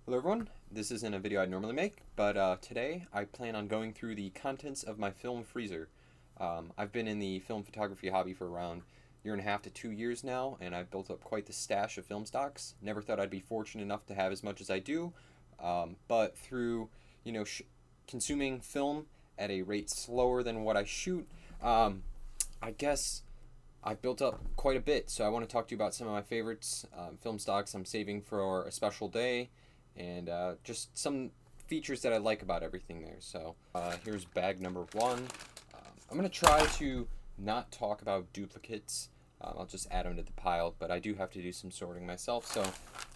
Hello everyone, this isn't a video I'd normally make, but today I plan on going through the contents of my film freezer. I've been in the film photography hobby for around a year and a half to 2 years now, and I've built up quite the stash of film stocks. Never thought I'd be fortunate enough to have as much as I do, but through, you know, consuming film at a rate slower than what I shoot, I guess I've built up quite a bit. So I want to talk to you about some of my favorites, film stocks I'm saving for a special day, and just some features that I like about everything there. So here's bag number one. I'm going to try to not talk about duplicates. I'll just add them to the pile, but I do have to do some sorting myself. So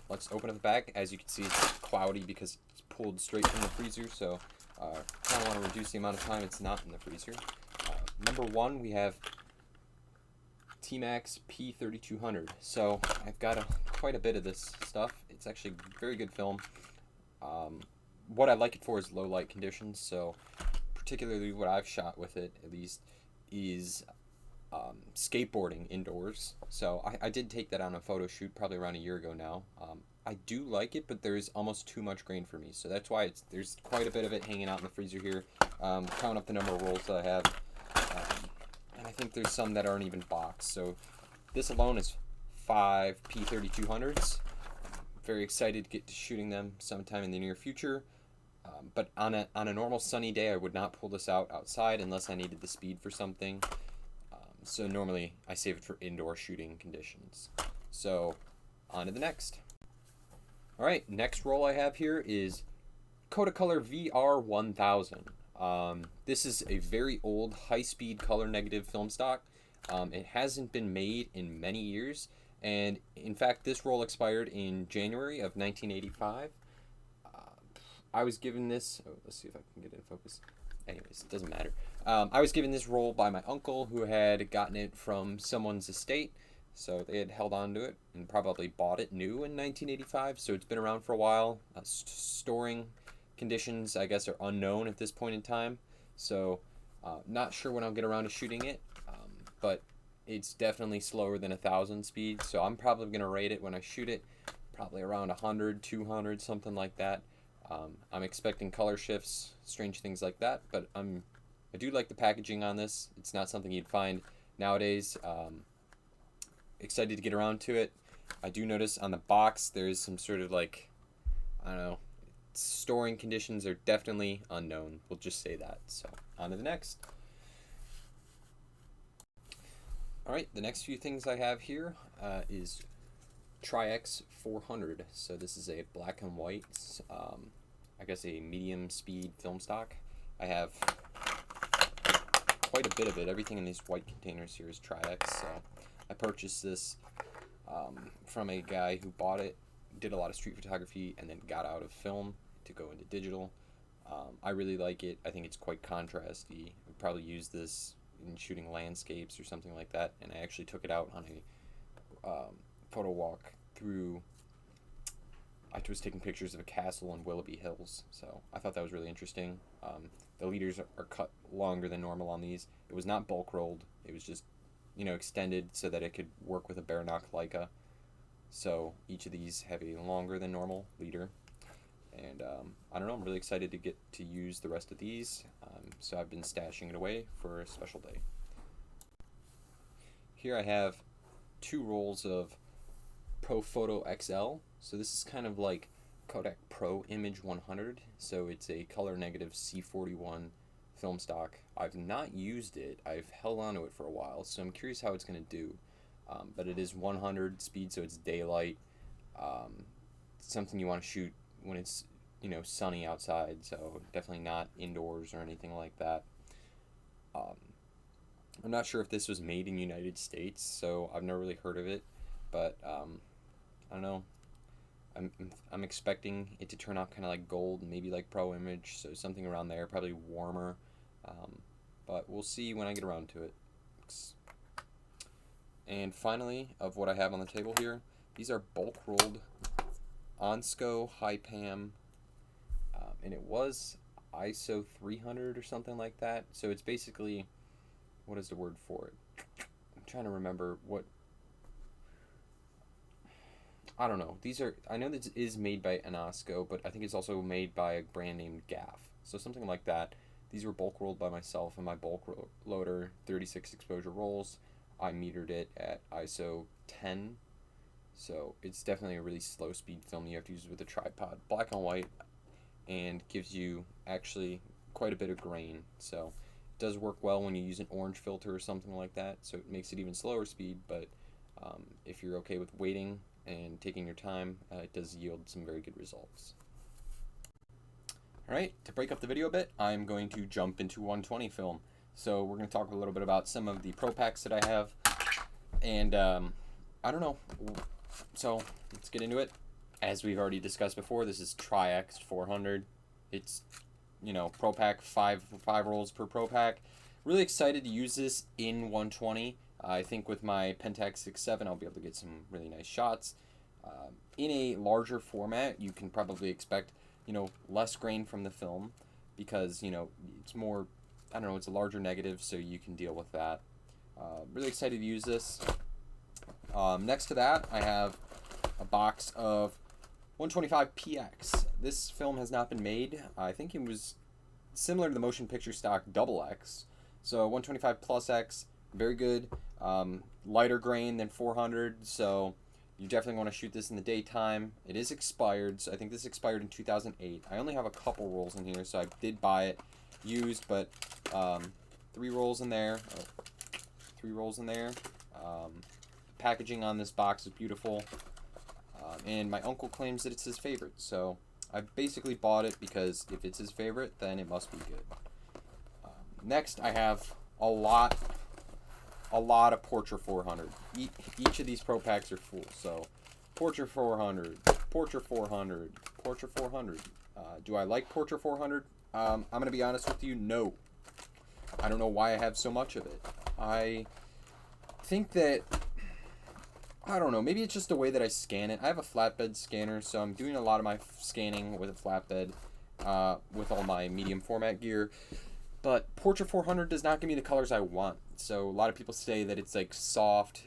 let's open up the bag. As you can see, it's cloudy because it's pulled straight from the freezer. So kind of want to reduce the amount of time it's not in the freezer. Number one, we have T-Max P3200. So I've got quite a bit of this stuff. It's actually very good film. What I like it for is low light conditions. So particularly what I've shot with it, at least, is skateboarding indoors. So I did take that on a photo shoot probably around a year ago now. I do like it, but there's almost too much grain for me. So that's why there's quite a bit of it hanging out in the freezer here. Counting up the number of rolls that I have. And I think there's some that aren't even boxed. So this alone is 5 P3200s. Very excited to get to shooting them sometime in the near future. But on a normal sunny day, I would not pull this out outside unless I needed the speed for something. So normally I save it for indoor shooting conditions. So on to the next. All right, next roll I have here is Kodacolor VR1000. This is a very old high-speed color negative film stock. It hasn't been made in many years, and in fact this roll expired in January of 1985. I was given this, let's see if I can get it in focus. Anyways, it doesn't matter. I was given this roll by my uncle who had gotten it from someone's estate. So they had held on to it and probably bought it new in 1985. So it's been around for a while. Storing conditions, I guess, are unknown at this point in time. So not sure when I'll get around to shooting it. But it's definitely slower than 1,000 speed. So I'm probably going to rate it when I shoot it probably around 100, 200, something like that. I'm expecting color shifts, strange things like that. But I do like the packaging on this. It's not something you'd find nowadays. Excited to get around to it. I do notice on the box there's some sort of like, I don't know, storing conditions are definitely unknown. We'll just say that. So on to the next. All right, the next few things I have here is Tri-X 400. So this is a black and white, I guess a medium speed film stock. I have quite a bit of it. Everything in these white containers here is Tri-X. So I purchased this from a guy who bought it, did a lot of street photography, and then got out of film to go into digital. I really like it. I think it's quite contrasty. I'd probably use this in shooting landscapes or something like that. And I actually took it out on a photo walk through. I was taking pictures of a castle in Willoughby Hills, so I thought that was really interesting. The leaders are cut longer than normal on these. It was not bulk rolled. It was just extended so that it could work with a Beranak Leica. So each of these have a longer than normal leader. And I don't know, I'm really excited to get to use the rest of these. So I've been stashing it away for a special day. Here I have 2 rolls of Profoto XL. So this is kind of like Kodak Pro Image 100. So it's a color negative C41 film stock. I've not used it. I've held on to it for a while, so I'm curious how it's going to do. But it is 100 speed, so it's daylight. Something you want to shoot when it's sunny outside, so definitely not indoors or anything like that. I'm not sure if this was made in the United States, so I've never really heard of it, but I don't know. I'm expecting it to turn out kind of like gold, maybe like Pro Image, so something around there, probably warmer. But we'll see when I get around to it. And finally, of what I have on the table here, these are bulk rolled Onsco Hi-Pam, and it was ISO 300 or something like that. So it's basically, what is the word for it? I'm trying to remember what I don't know. I know this is made by Anasco, but I think it's also made by a brand named Gaff. So something like that. These were bulk rolled by myself in my bulk loader, 36 exposure rolls. I metered it at ISO 10. So it's definitely a really slow speed film you have to use with a tripod. Black and white, and gives you actually quite a bit of grain. So it does work well when you use an orange filter or something like that. So it makes it even slower speed, but if you're okay with waiting and taking your time, it does yield some very good results. Alright, to break up the video a bit, I'm going to jump into 120 film. So we're going to talk a little bit about some of the Pro Packs that I have, and I don't know, so let's get into it. As we've already discussed before, this is Tri-X 400. It's, you know, Pro Pack, five rolls per Pro Pack. Really excited to use this in 120. I think with my Pentax 6.7 I'll be able to get some really nice shots. In a larger format, you can probably expect, you know, less grain from the film because, you know, it's more, I don't know, it's a larger negative, so you can deal with that. Really excited to use this. Next to that, I have a box of 125 PX. This film has not been made. I think it was similar to the motion picture stock Double X. So 125 plus X, very good. Lighter grain than 400, so you definitely want to shoot this in the daytime. It is expired, so I think this expired in 2008. I only have a couple rolls in here, so I did buy it used, but 3 rolls in there. Oh, 3 rolls in there. Packaging on this box is beautiful, and my uncle claims that it's his favorite, so I basically bought it because if it's his favorite, then it must be good. Next, I have a lot of Portra 400. Each of these Pro Packs are full, so Portra 400, Portra 400, Portra 400. Do I like Portra 400? I'm going to be honest with you, no. I don't know why I have so much of it. I think that, I don't know, maybe it's just the way that I scan it. I have a flatbed scanner, so I'm doing a lot of my scanning with a flatbed with all my medium format gear. But Portra 400 does not give me the colors I want. So a lot of people say that it's like soft.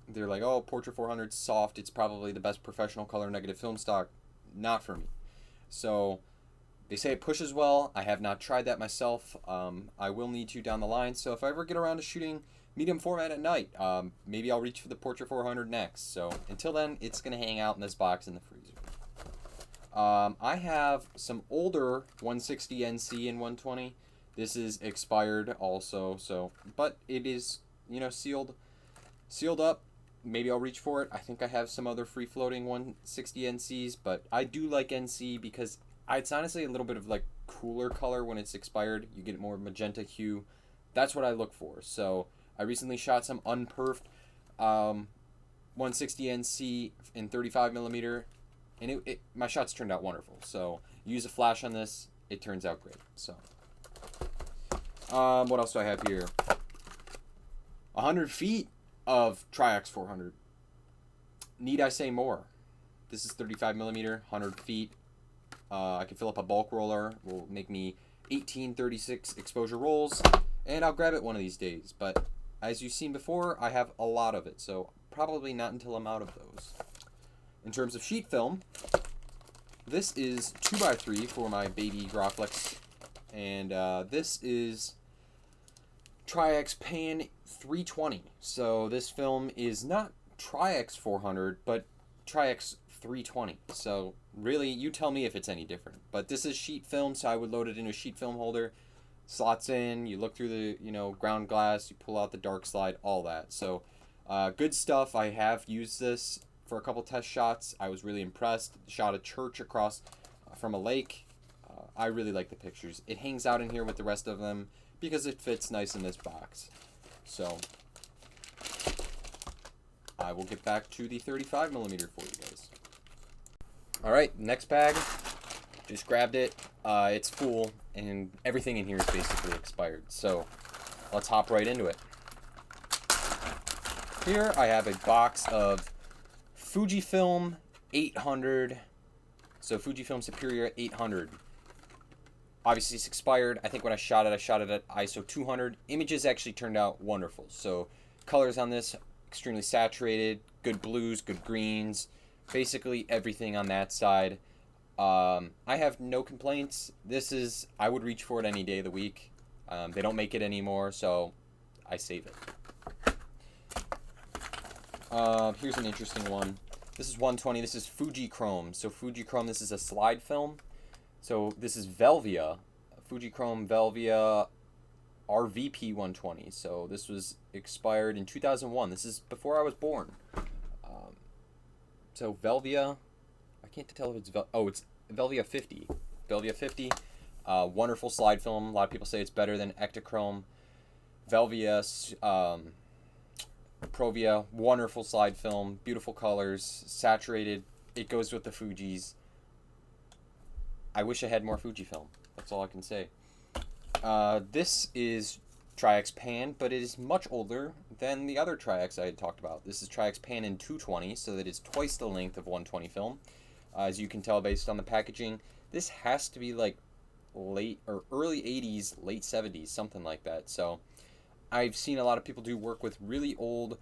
They're like, oh, Portra 400's soft. It's probably the best professional color negative film stock. Not for me. So they say it pushes well. I have not tried that myself. I will need to down the line. So if I ever get around to shooting medium format at night, maybe I'll reach for the Portra 400 next. So until then, it's going to hang out in this box in the freezer. I have some older 160 NC in 120. This is expired also, so, but it is, you know, sealed up. Maybe I'll reach for it. I think I have some other free floating 160 NCs, but I do like NC because it's honestly a little bit of like cooler color when it's expired. You get more magenta hue. That's what I look for. So I recently shot some unperfed 160 NC in 35 millimeter. And my shots turned out wonderful. So use a flash on this, it turns out great. So, what else do I have here? 100 feet of Tri-X 400. Need I say more? This is 35 millimeter, 100 feet. I can fill up a bulk roller. Will make me 1836 exposure rolls, and I'll grab it one of these days. But as you've seen before, I have a lot of it, so probably not until I'm out of those. In terms of sheet film, this is 2x3 for my baby Graflex, and this is Tri-X Pan 320. So this film is not Tri-X 400, but Tri-X 320. So really, you tell me if it's any different. But this is sheet film, so I would load it into a sheet film holder. Slots in, you look through the, you know, ground glass, you pull out the dark slide, all that. So good stuff. I have used this for a couple test shots. I was really impressed. Shot a church across from a lake. I really like the pictures. It hangs out in here with the rest of them because it fits nice in this box. So I will get back to the 35 millimeter for you guys. All right, next bag. Just grabbed it. It's full, and everything in here is basically expired. So let's hop right into it. Here I have a box of Fujifilm 800, so Fujifilm Superior 800. Obviously it's expired. I think when I shot it at ISO 200. Images actually turned out wonderful. So colors on this extremely saturated, good blues, good greens, basically everything on that side. I have no complaints. I would reach for it any day of the week. They don't make it anymore, so I save it. Here's an interesting one. This is 120. This is Fuji Chrome. So Fuji Chrome, this is a slide film. So this is Velvia, Fuji Chrome Velvia RVP 120. So this was expired in 2001. This is before I was born. So Velvia, I can't tell if it's it's Velvia 50. Velvia 50, wonderful slide film. A lot of people say it's better than Ektachrome. Velvia, Provia, wonderful slide film, beautiful colors, saturated. It goes with the Fujis. I wish I had more Fujifilm. That's all I can say. This is Tri-X Pan, but it is much older than the other Tri-X I had talked about. This is Tri-X Pan in 220, so that it's twice the length of 120 film. As you can tell based on the packaging, this has to be like late or early 80s, late 70s, something like that. So I've seen a lot of people do work with really old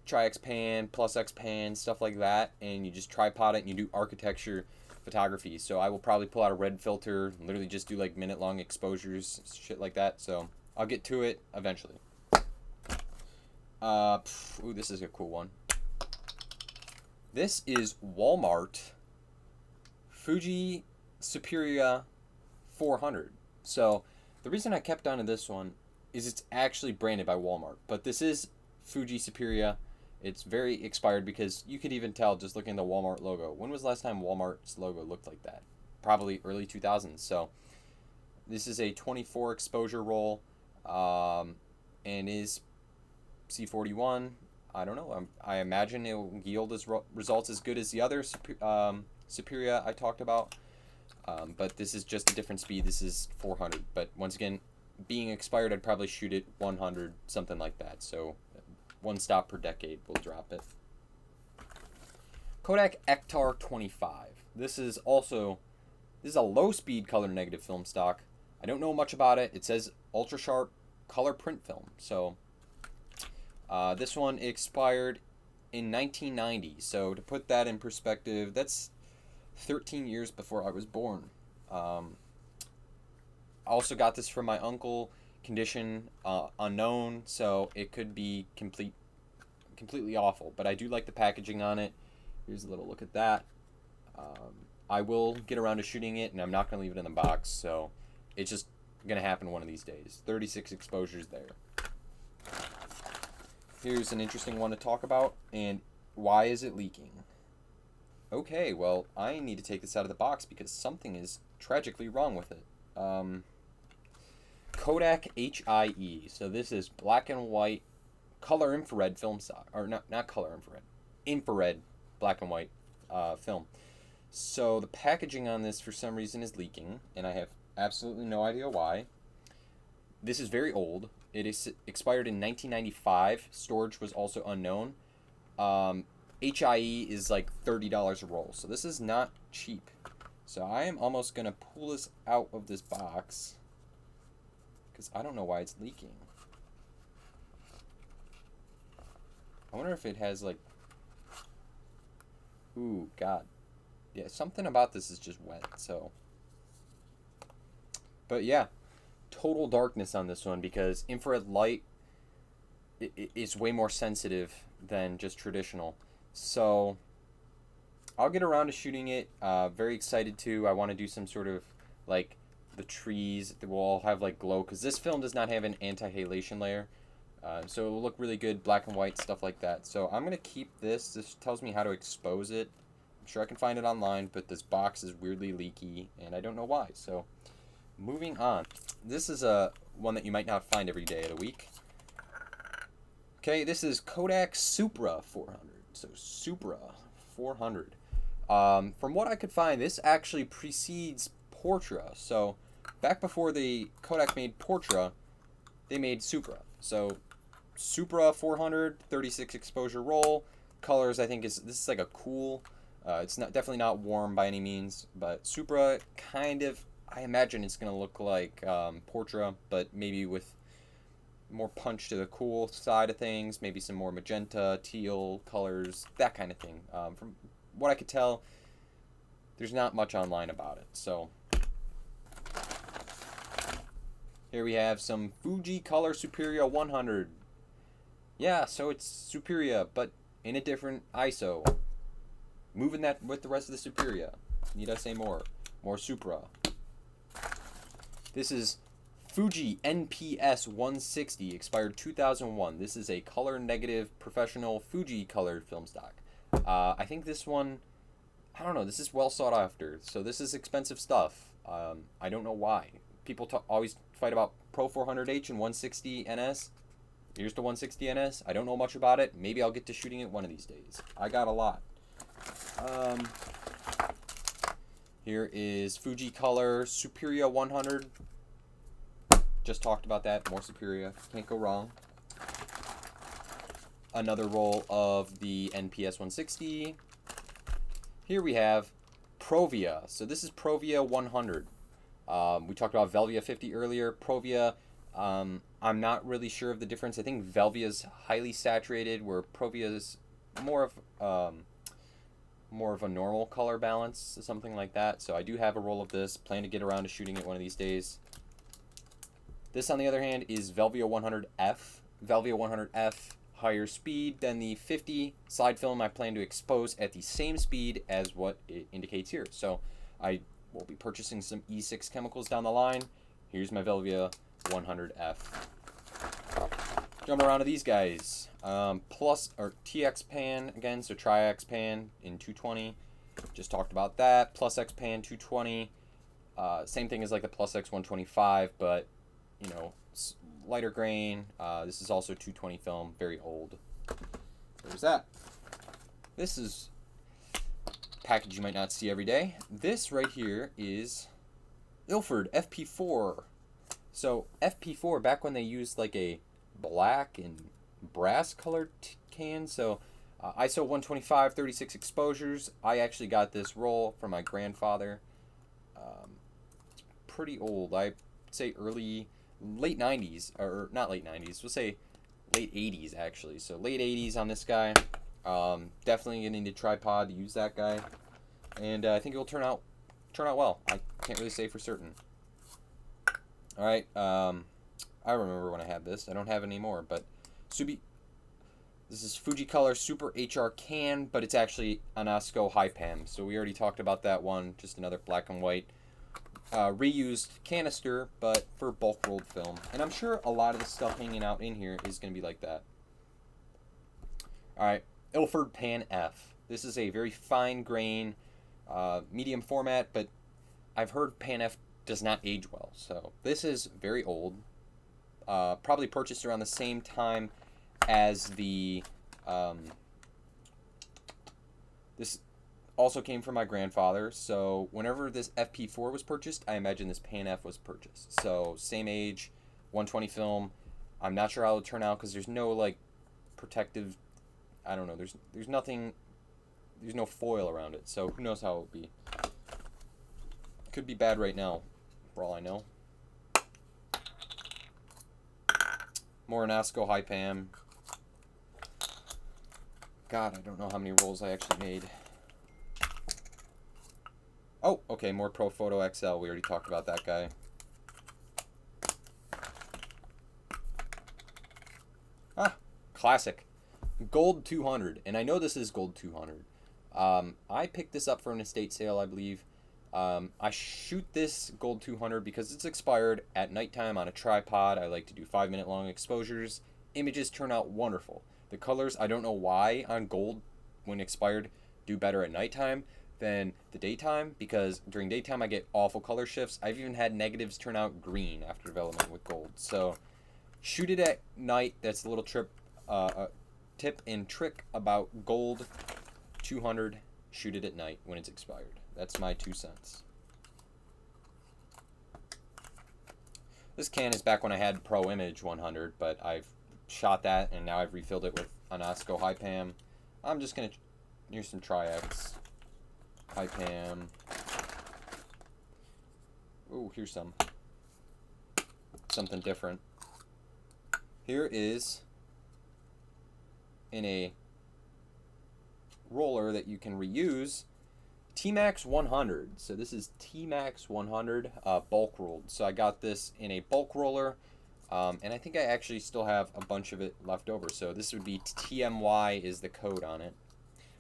Tri-X Pan, Plus X Pan, stuff like that, and you just tripod it and you do architecture photography. So I will probably pull out a red filter and literally just do like minute-long exposures, shit like that. So I'll get to it eventually. Ooh, this is a cool one. This is Walmart Fuji Superia 400. So the reason I kept on to this one is it's actually branded by Walmart, but this is Fuji Superia. It's very expired because you could even tell just looking at the Walmart logo. When was the last time Walmart's logo looked like that? Probably early 2000s. So this is a 24 exposure roll, and is C41. I don't know. I imagine it will yield results as good as the other Superia I talked about, but this is just a different speed. This is 400, but once again, being expired, I'd probably shoot it 100, something like that. So one stop per decade will drop it. Kodak Ektar 25. This is a low speed color negative film stock. I don't know much about it. It says ultra sharp color print film. So this one expired in 1990. So to put that in perspective, that's 13 years before I was born. I also got this from my uncle. Condition unknown, so it could be completely awful. But I do like the packaging on it. Here's a little look at that. I will get around to shooting it, and I'm not going to leave it in the box. So it's just going to happen one of these days. 36 exposures there. Here's an interesting one to talk about, and why is it leaking? Okay, well, I need to take this out of the box because something is tragically wrong with it. Kodak HIE. So this is black and white color infrared film stock, or not color infrared, infrared black and white film. So the packaging on this for some reason is leaking, and I have absolutely no idea why. This is very old. It is expired in 1995. Storage was also unknown. HIE is like $30 a roll, so this is not cheap. So I am almost gonna pull this out of this box because I don't know why it's leaking. I wonder if it has like, ooh, God. Yeah, something about this is just wet, so. But yeah, total darkness on this one because infrared light is way more sensitive than just traditional. So I'll get around to shooting it. Very excited to. I want to do some sort of like the trees that will all have like glow because this film does not have an anti-halation layer. So it will look really good, black and white, stuff like that. So I'm going to keep this. This tells me how to expose it. I'm sure I can find it online, but this box is weirdly leaky, and I don't know why. So moving on. This is one that you might not find every day of the week. Okay, this is Kodak Supra 400. So Supra 400. From what I could find, this actually precedes Portra. So back before the Kodak made Portra, they made Supra. So Supra 400, 36 exposure roll. Colors, I think this is like a cool. It's definitely not warm by any means, but Supra kind of. I imagine it's gonna look like Portra, but maybe with more punch to the cool side of things, maybe some more magenta, teal colors, that kind of thing. From what I could tell, there's not much online about it. So here we have some Fuji Color Superia 100. Yeah, so it's Superia, but in a different ISO. Moving that with the rest of the Superia. Need I say more? More Supra. This is Fuji NPS 160, expired 2001. This is a color negative professional Fuji colored film stock. I think this one, I don't know, this is well sought after. So this is expensive stuff. I don't know why. People always fight about Pro 400H and 160 NS. Here's the 160 NS. I don't know much about it. Maybe I'll get to shooting it one of these days. I got a lot. Here is Fuji Color Superia 100. Just talked about that. More Superia. Can't go wrong. Another roll of the NPS 160. Here we have Provia. So this is Provia 100. We talked about Velvia 50 earlier. Provia, I'm not really sure of the difference. I think Velvia is highly saturated, where Provia is more of a normal color balance, something like that. So I do have a roll of this. Plan to get around to shooting it one of these days. This, on the other hand, is Velvia 100F. Velvia 100F, higher speed than the 50 slide film I plan to expose at the same speed as what it indicates here. So I will be purchasing some E6 chemicals down the line. Here's my Velvia 100F. Jumping around to these guys. Plus, or TX Pan again, so Tri-X Pan in 220. Just talked about that. Plus X Pan 220. Same thing as like the Plus X 125, but you know, lighter grain. This is also 220 film, very old. There's that. This is a package you might not see every day. This right here is Ilford FP4. So FP4, back when they used like a black and brass colored can, so ISO 125, 36 exposures. I actually got this roll from my grandfather. It's pretty old. I'd say late 90s, or not late 90s, we'll say late 80s actually. So late 80s on this guy. Definitely gonna need a tripod to use that guy, and I think it will turn out well. I can't really say for certain. All right, I remember when I had this. I don't have it anymore, but this is Fuji Color Super HR can, but it's actually Anasco Hypam. So we already talked about that one. Just another black and white reused canister, but for bulk rolled film. And I'm sure a lot of the stuff hanging out in here is going to be like that. All right, Ilford Pan F. This is a very fine grain, medium format, but I've heard Pan F does not age well. So this is very old. Probably purchased around the same time as the this also came from my grandfather. So whenever this FP4 was purchased, I imagine this Pan F was purchased. So same age, 120 film. I'm not sure how it'll turn out because there's no like protective. I don't know. There's nothing. There's no foil around it. So who knows how it'll be. Could be bad right now, for all I know. More Anasco Hypam. God, I don't know how many rolls I actually made. Oh, okay, more Profoto XL. We already talked about that guy. Ah, classic. Gold 200. And I know this is Gold 200. I picked this up for an estate sale, I believe. I shoot this Gold 200 because it's expired at nighttime on a tripod. I like to do 5-minute long exposures. Images turn out wonderful. The colors, I don't know why on gold when expired do better at nighttime than the daytime, because during daytime I get awful color shifts. I've even had negatives turn out green after development with gold. So shoot it at night. That's a little tip and trick about Gold 200. Shoot it at night when it's expired. That's my 2 cents. This can is back when I had Pro Image 100, but I've shot that and now I've refilled it with Anasco Hypam. I'm just gonna use some Tri-X Hypam. Ooh, here's something different. here is in a roller that you can reuse, T-Max 100. So this is T-Max 100 bulk rolled. So I got this in a bulk roller, and I think I actually still have a bunch of it left over. So this would be TMY is the code on it.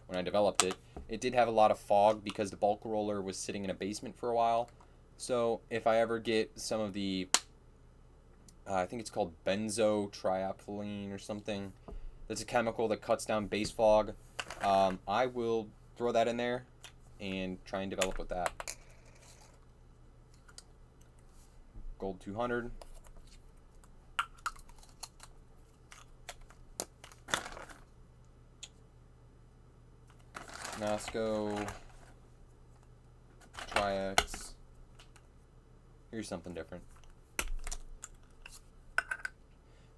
When I developed it, it did have a lot of fog because the bulk roller was sitting in a basement for a while. So if I ever get some of the, I think it's called benzotriethylene or something, that's a chemical that cuts down base fog, I will throw that in there and try and develop with that. Gold 200. Nasco. Tri-X. Here's something different.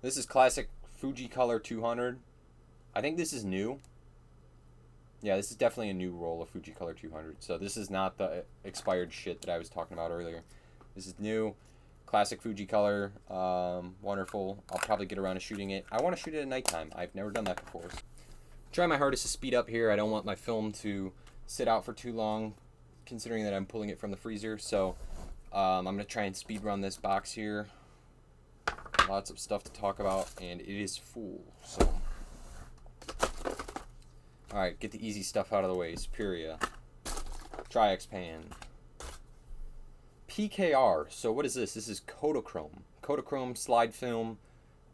This is classic Fujicolor 200. I think this is new. Yeah, this is definitely a new roll of Fujicolor 200. So this is not the expired shit that I was talking about earlier. This is new. Classic Fujicolor. Wonderful. I'll probably get around to shooting it. I want to shoot it at nighttime. I've never done that before. Try my hardest to speed up here. I don't want my film to sit out for too long, considering that I'm pulling it from the freezer. So I'm going to try and speed run this box here. Lots of stuff to talk about, and it is full. So, alright, get the easy stuff out of the way. Superior. Tri-X pan. PKR. So what is this? This is Kodachrome. Kodachrome slide film.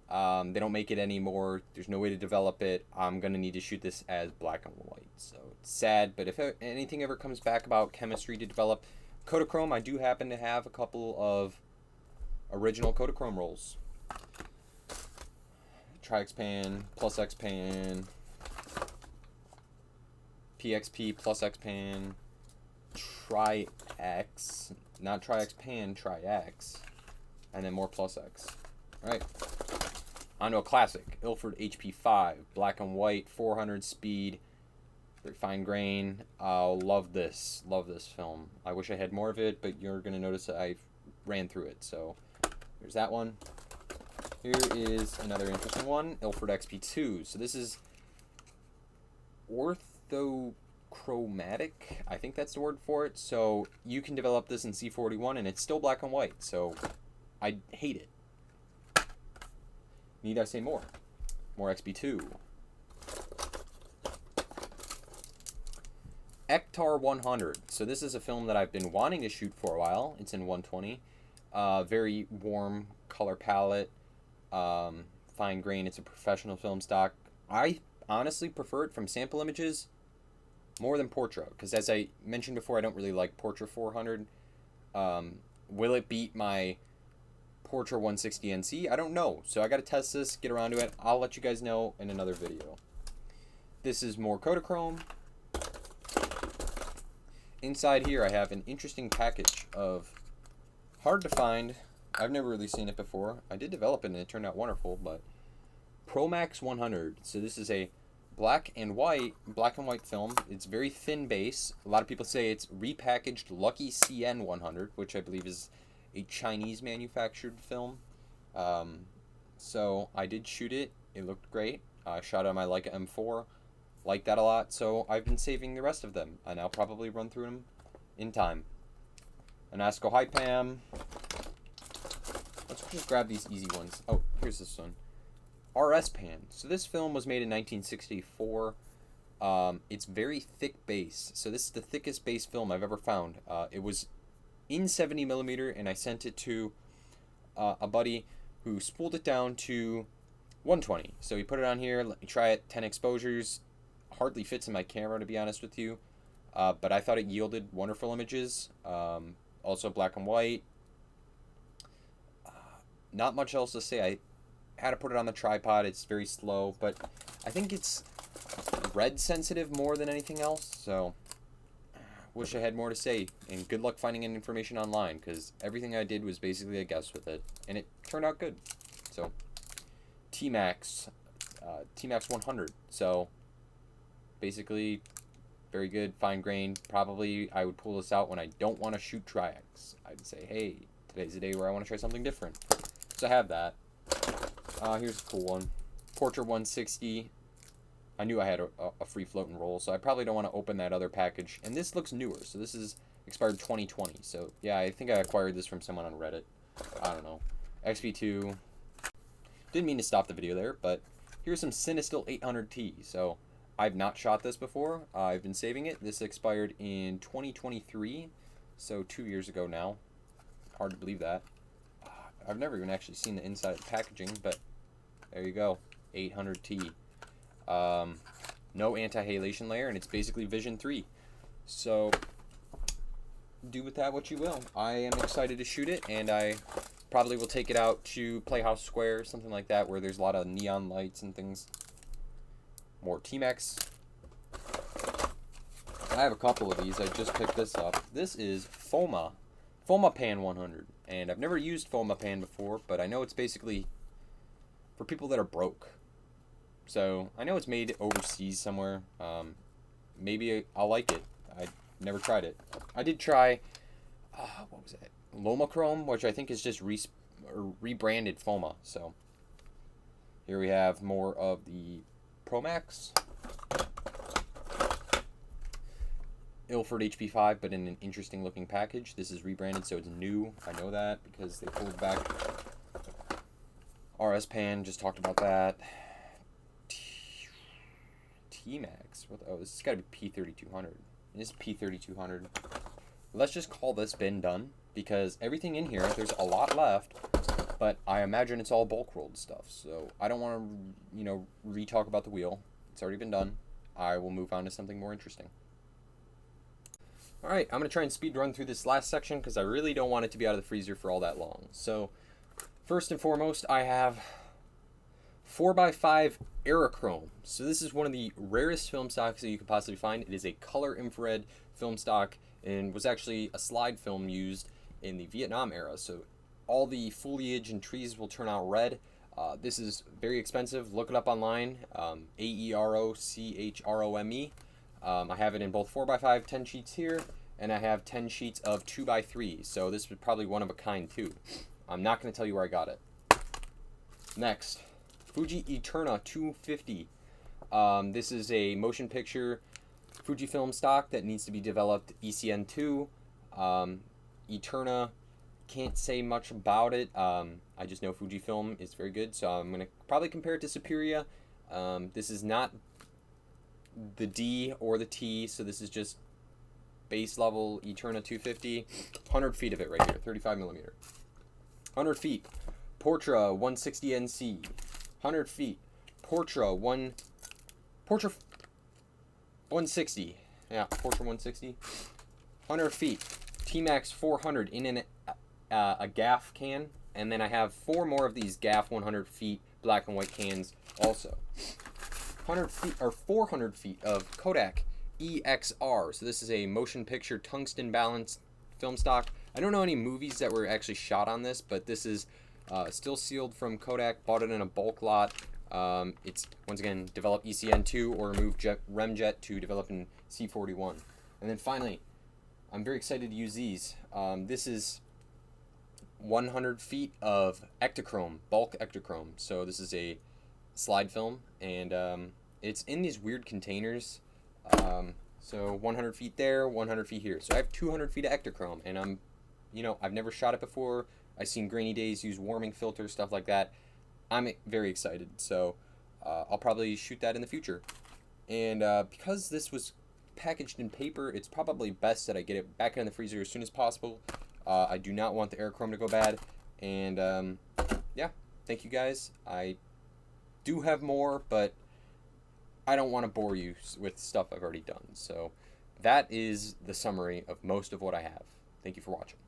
They don't make it anymore. There's no way to develop it. I'm going to need to shoot this as black and white. So it's sad, but if anything ever comes back about chemistry to develop Kodachrome, I do happen to have a couple of original Kodachrome rolls. Tri-X pan, plus X pan, PXP plus X pan, Tri-X, not Tri-X pan, Tri-X, and then more plus X. Alright, on to a classic, Ilford HP5, black and white, 400 speed, very fine grain. Love this film. I wish I had more of it, but you're going to notice that I ran through it. So here's that one. Here is another interesting one, Ilford XP2. So this is orthochromatic, I think that's the word for it. So you can develop this in C41 and it's still black and white. So I hate it. Need I say more? More XP2. Ektar 100. So this is a film that I've been wanting to shoot for a while. It's in 120. Very warm color palette. Fine grain. It's a professional film stock. I honestly prefer it from sample images more than Portra, because as I mentioned before, I don't really like Portra 400. Will it beat my Portra 160 NC? I don't know. So I got to test this, get around to it. I'll let you guys know in another video. This is more Kodachrome. Inside here I have an interesting package of hard to find. I've never really seen it before. I did develop it and it turned out wonderful, but Promax 100. So this is a black and white film. It's very thin base. A lot of people say it's repackaged Lucky CN 100, which I believe is a Chinese manufactured film. So I did shoot it. It looked great. I shot on my Leica M4. Like that a lot. So I've been saving the rest of them, and I'll probably run through them in time. An Nasco Hypam. Let's just grab these easy ones. Oh, here's this one. RS pan. So this film was made in 1964. It's very thick base. So this is the thickest base film I've ever found. It was in 70 millimeter, and I sent it to a buddy who spooled it down to 120. So he put it on here. Let me try it. 10 exposures. Hardly fits in my camera, to be honest with you. But I thought it yielded wonderful images. Also black and white. Not much else to say. I had to put it on the tripod. It's very slow, but I think it's red sensitive more than anything else. So wish I had more to say, and good luck finding any information online, because everything I did was basically a guess with it, and it turned out good. So T-Max 100. So basically very good, fine grain. Probably I would pull this out when I don't want to shoot Tri-X. I'd say, hey, today's the day where I want to try something different. So I have that. Here's a cool one. Portra 160. I knew I had a free float and roll, so I probably don't want to open that other package. And this looks newer, so this is expired 2020. So yeah, I think I acquired this from someone on Reddit. I don't know. XP2. Didn't mean to stop the video there, but here's some Cinestill 800T. So I've not shot this before. I've been saving it. This expired in 2023, so 2 years ago now. Hard to believe that. I've never even actually seen the inside of the packaging, but there you go. 800T. No anti-halation layer, and it's basically Vision 3. So do with that what you will. I am excited to shoot it, and I probably will take it out to Playhouse Square, something like that, where there's a lot of neon lights and things. More T-Max. I have a couple of these. I just picked this up. This is Fomapan 100, and I've never used Fomapan before, but I know it's basically for people that are broke. So I know it's made overseas somewhere. Maybe I'll like it. I never tried it. I did try, what was it? Lomachrome, which I think is just rebranded Foma. So here we have more of the Promax. Ilford HP5, but in an interesting looking package. This is rebranded, so it's new. I know that because they pulled back. RS Pan, just talked about that. T-Max. Oh, this has got to be P3200. This is P3200. Let's just call this bin done, because everything in here, there's a lot left, but I imagine it's all bulk rolled stuff. So I don't want to, re-talk about the wheel. It's already been done. I will move on to something more interesting. Alright, I'm going to try and speed run through this last section because I really don't want it to be out of the freezer for all that long. So, first and foremost, I have 4x5 Aerochrome. So this is one of the rarest film stocks that you could possibly find. It is a color infrared film stock and was actually a slide film used in the Vietnam era. So all the foliage and trees will turn out red. This is very expensive. Look it up online. AEROCHROME. I have it in both 4x5 10 sheets here, and I have 10 sheets of 2x3. So this was probably one of a kind too. I'm not going to tell you where I got it. Next, Fuji Eterna 250. This is a motion picture Fujifilm stock that needs to be developed ECN2. Eterna, can't say much about it. I just know Fujifilm is very good, so I'm going to probably compare it to Superia. This is not the D or the T, so this is just base level Eterna 250. 100 feet of it right here, 35 millimeter. 100 feet, Portra 160 NC. 100 feet, Portra 160. Yeah, Portra 160. 100 feet, T-Max 400 in a GAF can, and then I have 4 more of these GAF 100 feet black and white cans also. 100 feet or 400 feet of Kodak EXR. So this is a motion picture tungsten balanced film stock. I don't know any movies that were actually shot on this, but this is still sealed from Kodak. Bought it in a bulk lot. It's once again develop ECN2 or remove Remjet to develop in C41. And then finally, I'm very excited to use these. This is 100 feet of Ektachrome, bulk Ektachrome. So this is a slide film, and it's in these weird containers. So 100 feet there, 100 feet here. So I have 200 feet of Ektachrome, and I've never shot it before. I've seen Grainy Days use warming filters, stuff like that. I'm very excited, so I'll probably shoot that in the future. And because this was packaged in paper, it's probably best that I get it back in the freezer as soon as possible. I do not want the Aerochrome to go bad. And yeah, thank you guys. I do have more, but I don't want to bore you with stuff I've already done. So that is the summary of most of what I have. Thank you for watching.